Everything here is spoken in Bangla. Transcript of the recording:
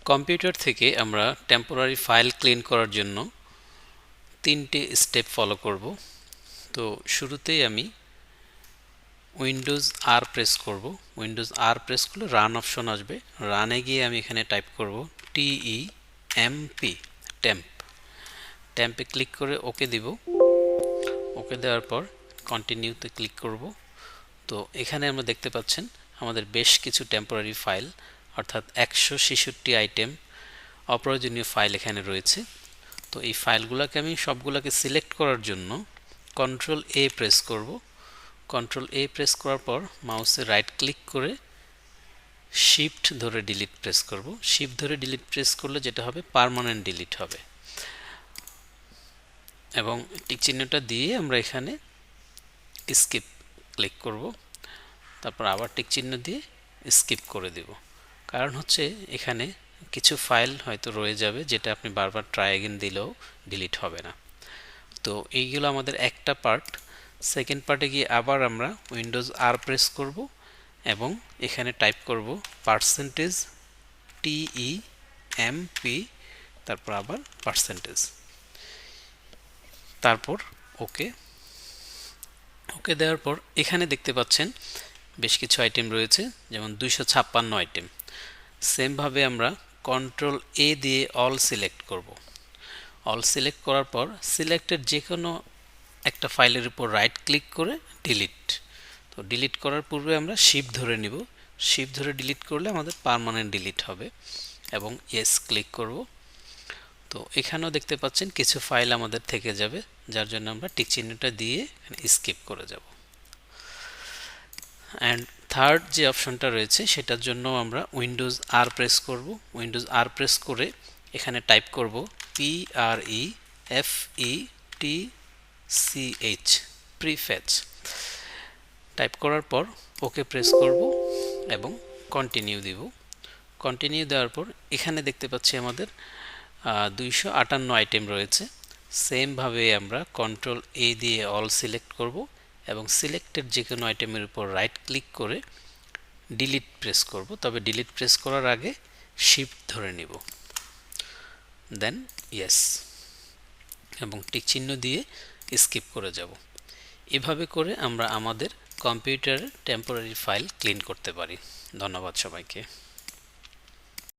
কম্পিউটার থেকে আমরা টেম্পোরারি ফাইল ক্লিন করার জন্য তিনটে স্টেপ ফলো করব। তো শুরুতেই আমি উইন্ডোজ আর প্রেস করব। উইন্ডোজ আর প্রেস করলে রান অপশন আসবে। রানে গিয়ে আমি এখানে টাইপ করব TEMP, টেম্প। টেম্পে ক্লিক করে ওকে দিব। ওকে দেওয়ার পর কন্টিনিউতে ক্লিক করব। তো এখানে আমরা দেখতে পাচ্ছেন আমাদের বেশ কিছু টেম্পোরারি ফাইল অর্থাৎ 166 আইটেম অপ্রয়োজনীয় ফাইল এখানে রয়েছে। তো এই ফাইলগুলোকে আমি সবগুলোকে সিলেক্ট করার জন্য কন্ট্রোল A প্রেস করব। কন্ট্রোল A প্রেস করার পর মাউসে রাইট ক্লিক করে শিফট ধরে ডিলিট প্রেস করব। শিফট ধরে ডিলিট প্রেস করলে যেটা হবে পার্মানেন্ট ডিলিট হবে, এবং টিক চিহ্নটা দিয়ে আমরা এখানে স্কিপ ক্লিক করব। তারপর আবার টিক চিহ্ন দিয়ে স্কিপ করে দেব। কারণ হচ্ছে এখানে কিছু ফাইল হয়তো রয়ে যাবে যেটা আপনি বারবার ট্রাই অ্যাগেন দিলেও ডিলিট হবে না। তো এইগুলো আমাদের একটা পার্ট। সেকেন্ড পার্টে গিয়ে আবার আমরা উইন্ডোজ আর প্রেস করব এবং এখানে টাইপ করব %TEMP, তারপর আবার %। তারপর ওকে। ওকে দেওয়ার পর এখানে দেখতে পাচ্ছেন বেশ কিছু আইটেম রয়েছে, যেমন 256 আইটেম। সেমভাবে আমরা কন্ট্রোল A দিয়ে অল সিলেক্ট করব। অল সিলেক্ট করার পর সিলেক্টেড যে কোনো একটা ফাইলের উপর রাইট ক্লিক করে ডিলিট। তো ডিলিট করার পূর্বে আমরা শিফট ধরে নিব। শিফট ধরে ডিলিট করলে আমাদের পার্মানেন্ট ডিলিট হবে, এবং ইয়েস ক্লিক করব। তো এখানেও দেখতে পাচ্ছেন কিছু ফাইল আমাদের থেকে যাবে, যার জন্য আমরা টিক চিহ্নটা দিয়ে স্কিপ করে যাব। অ্যান্ড থার্ড যে অপশনটা রয়েছে সেটার জন্য আমরা উইন্ডোজ আর প্রেস করব। উইন্ডোজ আর প্রেস করে এখানে টাইপ করব PREFETCH, প্রিফেচ। টাইপ করার পর ওকে প্রেস করব এবং কন্টিনিউ দিব। কন্টিনিউ দেওয়ার পর এখানে দেখতে পাচ্ছি আমাদের 258 আইটেম রয়েছে। সেমভাবে আমরা কন্ট্রোল A দিয়ে অল সিলেক্ট করব এবং সিলেক্টেড যে কোনো আইটেমের উপর রাইট ক্লিক করে ডিলিট প্রেস করব। তবে ডিলিট প্রেস করার আগে শিফট ধরে নিব, দেন ইয়েস, এবং টিক চিহ্ন দিয়ে স্কিপ করে যাব। এভাবে করে আমরা আমাদের কম্পিউটারে টেম্পোরারি ফাইল ক্লিন করতে পারি। ধন্যবাদ সবাইকে।